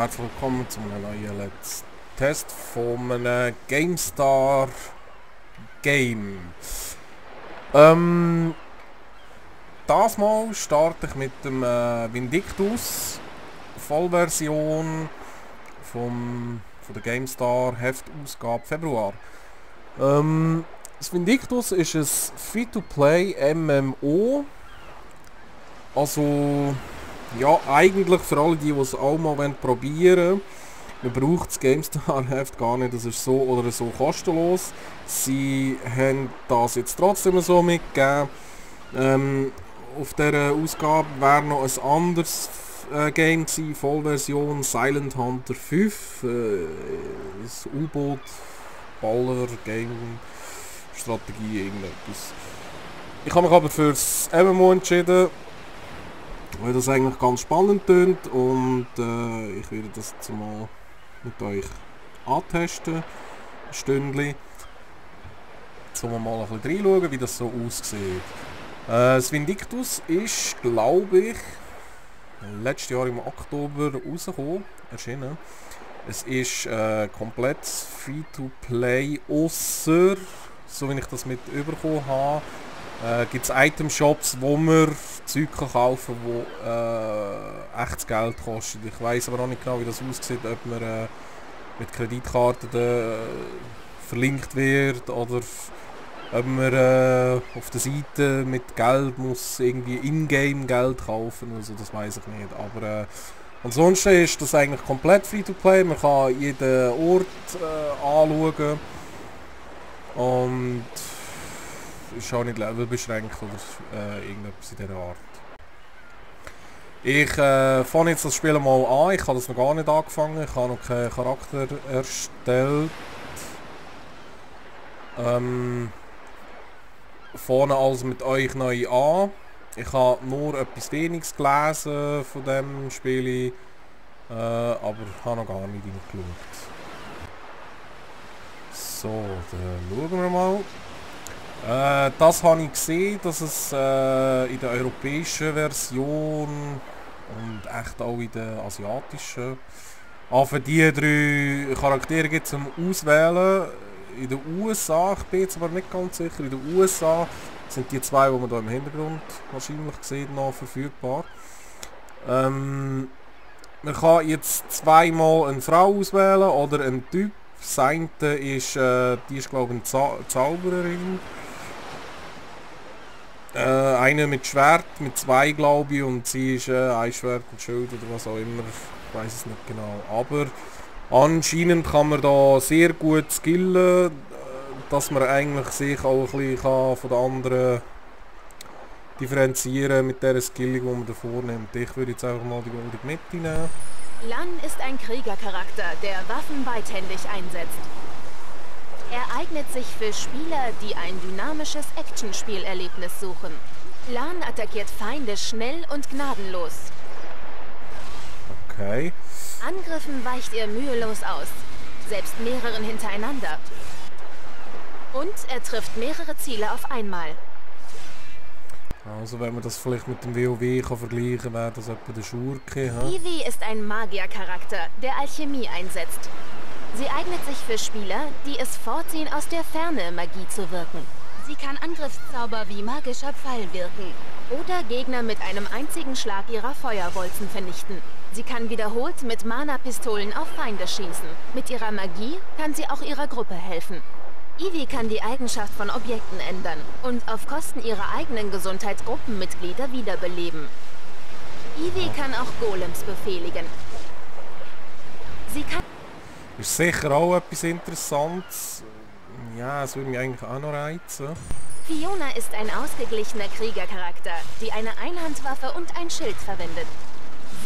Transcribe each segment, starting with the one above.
herzlich willkommen zu einem neuen Let's Test von einem GameStar Game. Das Mal starte ich mit dem Vindictus Vollversion von der GameStar Heftausgabe Februar. Das Vindictus ist ein Free-to-Play MMO. Also ja, eigentlich für alle die es auch mal probieren wollen, man braucht das GameStar-Heft gar nicht, das ist so oder so kostenlos. Sie haben das jetzt trotzdem so mitgegeben. Auf dieser Ausgabe wäre noch ein anderes Game gewesen, Vollversion Silent Hunter 5. Das U-Boot, Baller, Game, Strategie, irgendetwas. Ich habe mich aber fürs MMO entschieden, weil das eigentlich ganz spannend tönt und ich werde das jetzt mal mit euch antesten, ein Stündchen. Jetzt wollen wir mal ein bisschen reinschauen, wie das so aussieht. Das Vindictus ist, glaube ich, letztes Jahr im Oktober rausgekommen, erschienen. Es ist komplett Free-to-Play, ausser, so wie ich das mit überkommen habe, gibt es Item-Shops, wo man Zeug kaufen kann, die echtes Geld kosten. Ich weiß aber noch nicht genau, wie das aussieht, ob man mit Kreditkarten verlinkt wird oder ob man auf der Seite mit Geld muss irgendwie in-game Geld kaufen. Also das weiß ich nicht. Aber ansonsten ist das eigentlich komplett Free-to-Play. Man kann jeden Ort anschauen und ist auch nicht levelbeschränkt oder irgendetwas in dieser Art. Ich fange jetzt das Spiel mal an. Ich habe das noch gar nicht angefangen. Ich habe noch keinen Charakter erstellt. Fange also mit euch neu an. Ich habe nur etwas weniges gelesen von dem Spiel, aber habe noch gar nicht hineingeschaut. So, dann schauen wir mal. Das habe ich gesehen, dass es in der europäischen Version und echt auch in der asiatischen für die 3 Charaktere gibt zum Auswählen. In den USA, ich bin jetzt aber nicht ganz sicher, in den USA sind die 2, die man hier im Hintergrund wahrscheinlich sieht, noch verfügbar. Man kann jetzt zweimal eine Frau auswählen oder einen Typ. Das eine ist, die ist glaube ich eine Zaubererin. Eine mit Schwert, mit 2 glaube ich, und sie ist ein Schwert und Schild oder was auch immer, ich weiß es nicht genau. Aber anscheinend kann man da sehr gut skillen, dass man eigentlich sich auch ein bisschen von den anderen differenzieren mit der Skillung, die man da vornimmt. Ich würde jetzt einfach mal die goldene Mitte nehmen. Lan ist ein Kriegercharakter, der Waffen beidhändig einsetzt. Er eignet sich für Spieler, die ein dynamisches Actionspielerlebnis suchen. Lan attackiert Feinde schnell und gnadenlos. Okay. Angriffen weicht er mühelos aus, selbst mehreren hintereinander. Und er trifft mehrere Ziele auf einmal. Also wenn man das vielleicht mit dem WoW kann vergleichen, wäre das etwa der Schurke. Ivy ist ein Magiercharakter, der Alchemie einsetzt. Sie eignet sich für Spieler, die es vorziehen, aus der Ferne Magie zu wirken. Sie kann Angriffszauber wie magischer Pfeil wirken oder Gegner mit einem einzigen Schlag ihrer Feuerbolzen vernichten. Sie kann wiederholt mit Mana-Pistolen auf Feinde schießen. Mit ihrer Magie kann sie auch ihrer Gruppe helfen. Ivy kann die Eigenschaft von Objekten ändern und auf Kosten ihrer eigenen Gesundheit Gruppenmitglieder wiederbeleben. Ivy kann auch Golems befehligen. Sie kann... Ist sicher auch etwas Interessantes. Ja, es würde mich eigentlich auch noch reizen. Fiona ist ein ausgeglichener Kriegercharakter, die eine Einhandwaffe und ein Schild verwendet.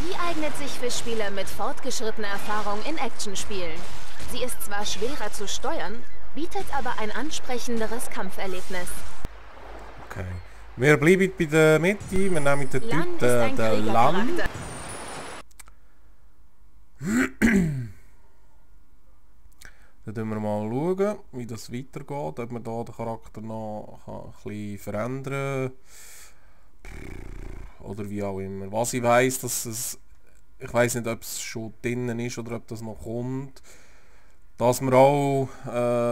Sie eignet sich für Spieler mit fortgeschrittener Erfahrung in Actionspielen. Sie ist zwar schwerer zu steuern, bietet aber ein ansprechenderes Kampferlebnis. Okay. Wir bleiben bei der Mitte, wir nehmen den Typ, den Lan. Dann schauen wir mal, wie das weitergeht, ob man da den Charakter noch ein bisschen verändern kann. Oder wie auch immer. Was ich weiss, dass es ich weiß nicht, ob es schon drinnen ist oder ob das noch kommt, dass man auch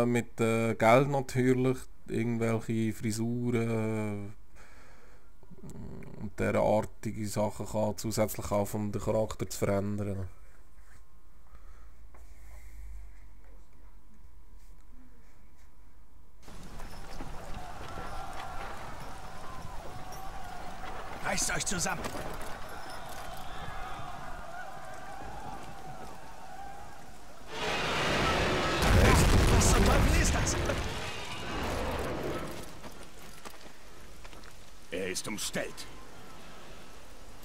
mit Geld natürlich irgendwelche Frisuren und derartige Sachen kann zusätzlich auch um den Charakter zu verändern. Reißt euch zusammen! Was zum Teufel ist das? Er ist umstellt.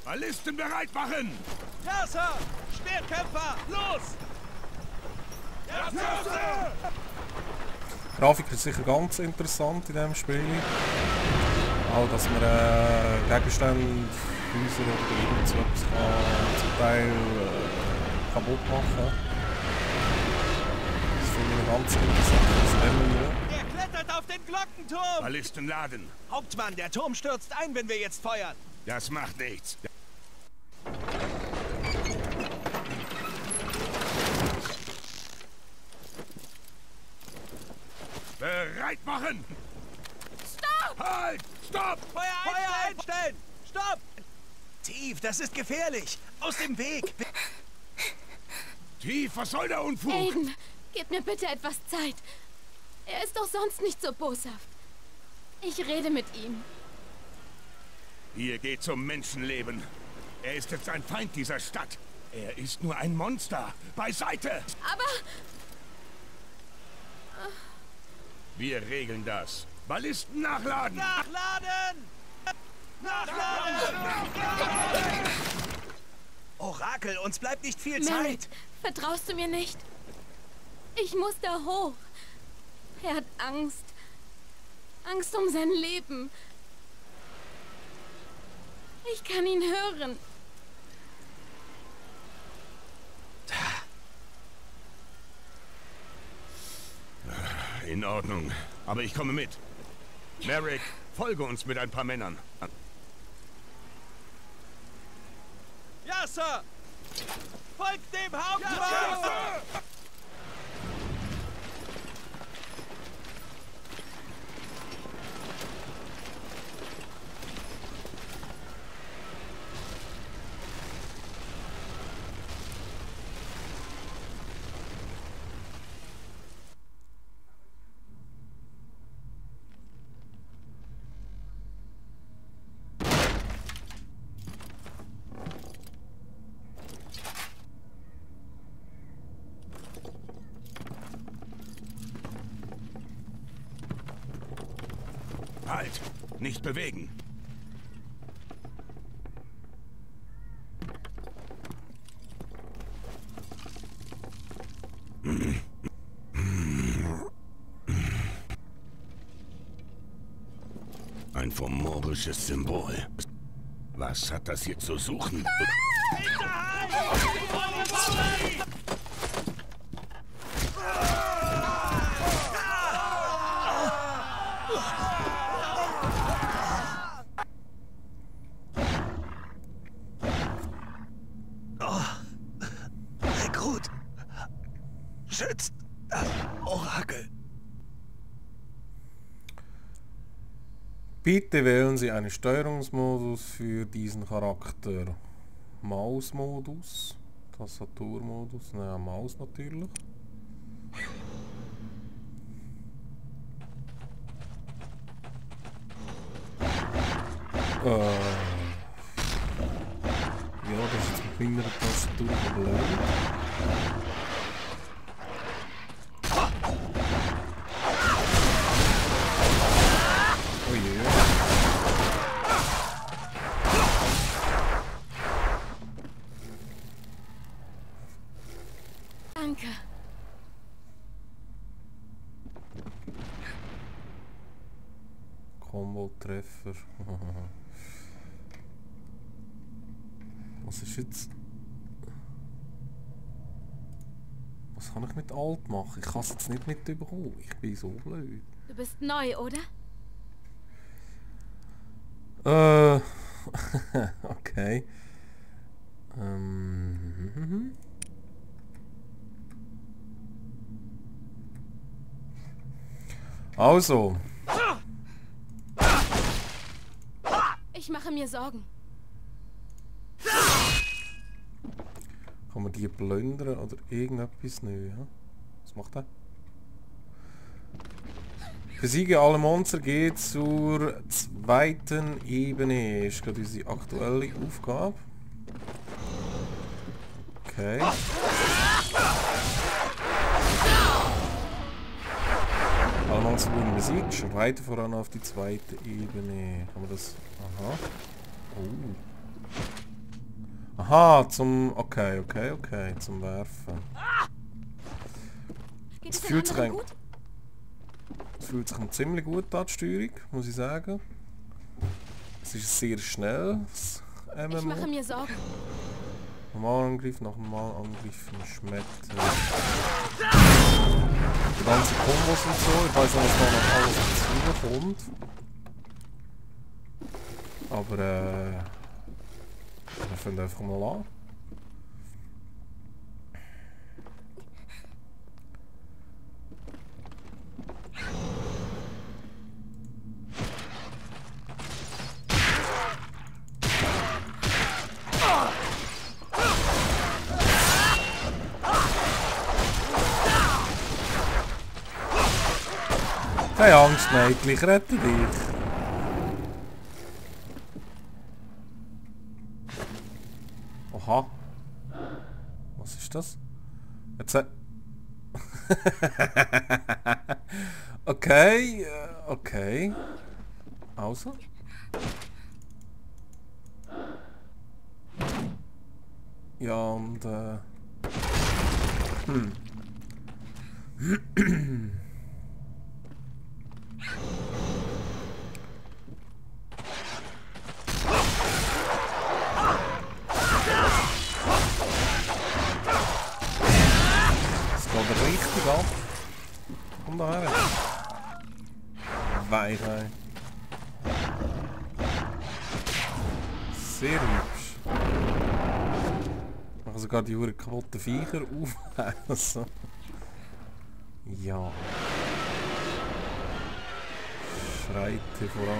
Ballisten bereit machen! Ja, Sir! Schwertkämpfer, los! Ja, Sir! Die Grafik ist sicher ganz interessant in diesem Spiel. Auch, dass man Gegenstände, Häuser oder irgend so etwas kann zum Teil kaputt machen kann. Das finde ich ein ganz interessantes Level. Er klettert auf den Glockenturm! Ballisten laden. Hauptmann, der Turm stürzt ein, wenn wir jetzt feuern. Das macht nichts. Bereit machen! Stopp! Halt! Stopp! Feuer einstellen! Stopp! Tief, das ist gefährlich! Aus dem Weg! Tief, was soll der Unfug? Aiden, gib mir bitte etwas Zeit. Er ist doch sonst nicht so boshaft. Ich rede mit ihm. Hier geht's um Menschenleben. Er ist jetzt ein Feind dieser Stadt. Er ist nur ein Monster. Beiseite! Aber... Wir regeln das. Ballisten nachladen! Nachladen! Orakel, uns bleibt nicht viel Merritt, Zeit. vertraust du mir nicht? Ich muss da hoch. Er hat Angst. Angst um sein Leben. Ich kann ihn hören. In Ordnung. Aber ich komme mit. Merrick, folge uns mit ein paar Männern. Ja, Sir! Folgt dem Hauptmann! Halt! Nicht bewegen! Ein fomorrisches Symbol. Was hat das hier zu suchen? Rekrut! Schützt das Orakel! Bitte wählen Sie einen Steuerungsmodus für diesen Charakter. Mausmodus, Tastaturmodus, naja, Maus natürlich. Ja, das ist jetzt mit meiner Tastatur blöd. Oh je. Danke. Combo-Treffer. Was ist jetzt... Was kann ich mit Alt machen? Ich kann es jetzt nicht mit überholen. Ich bin so blöd. Du bist neu, oder? Okay. Also. Ich mache mir Sorgen. Kann man die plündern oder irgendetwas? Nö, ja? Was macht er? Besiege alle Monster geht zur zweiten Ebene. Ist gerade unsere aktuelle Aufgabe. Okay. Alle Monster wurden besiegt. Schreite voran auf die zweite Ebene. Kann man das... Aha. Oh. Aha, zum... Okay, zum Werfen. Geht Es es fühlt den sich anderen ein... gut? Es fühlt sich ziemlich gut an, die Steuerung, muss ich sagen. Es ist sehr schnell, das Ich mache MMO. mir Sorgen. Normalangriff, nach Normalangriff, schmettern. Die ganzen Kombos und so, ich weiß nicht, was da noch alles dazukommt. Aber wir fangen einfach mal an. Keine Angst, Mädchen, ich rette dich. Aha. Was ist das? Jetzt... Okay, okay. Also. Ja, und es geht richtig ab. Komm da her. Weichei. Sehr hübsch. Ich mache sogar die Uhr kaputten Viecher auf. Also. Ja. Schreite voran.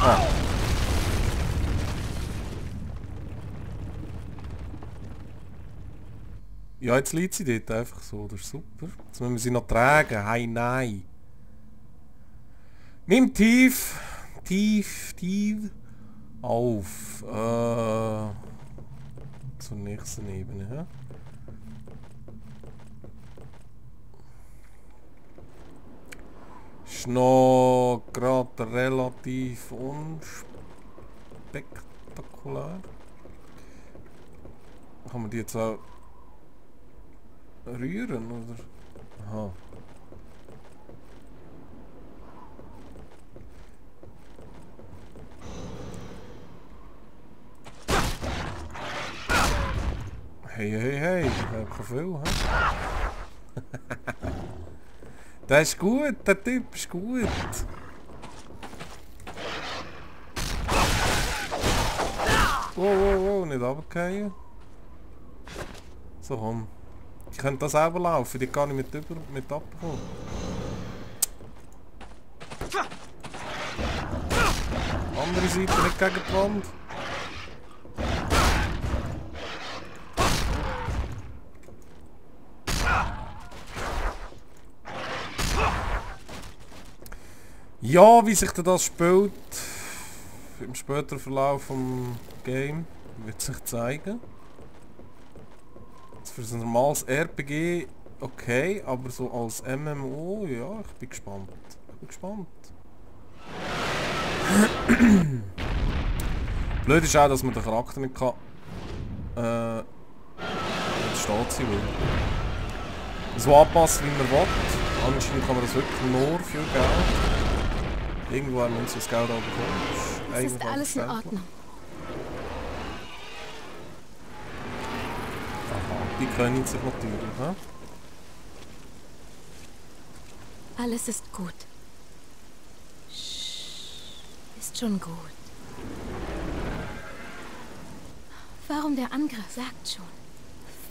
Ah. Ja, jetzt liegt sie dort einfach so, das ist super. Jetzt müssen wir sie noch tragen. Hey, nein. Nimm tief auf. Zur nächsten Ebene. Ja? Ist noch gerade relativ unspektakulär. Kann man die jetzt auch rühren, oder? Aha. Hey, ich hab kein viel, hä? Der ist gut, der Typ ist gut. Wow, nicht runterfallen. So, komm. Ich könnte das selber laufen, die kann ich mit abbekommen. Andere Seite, nicht gegen die Wand. Ja, wie sich das spielt im späteren Verlauf vom Game, wird sich zeigen. Für ein normales RPG okay, aber so als MMO, ja, ich bin gespannt. Blöd ist auch, dass man den Charakter nicht kann steht sie will. So anpassen, wie man will. Anscheinend kann man das wirklich nur für Geld. Irgendwo haben wir uns das Geld auch bekommen. Es ist alles in Ordnung. Aha, die können sich natürlich, hä? Alles ist gut. Ist schon gut. Warum der Angriff? Sagt schon.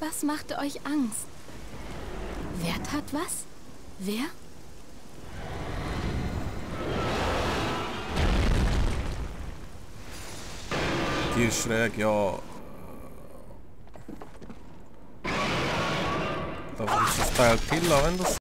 Was machte euch Angst? Wer tat was? Wer? Die ist schräg, ja. Da ist das Teil Killer, wenn das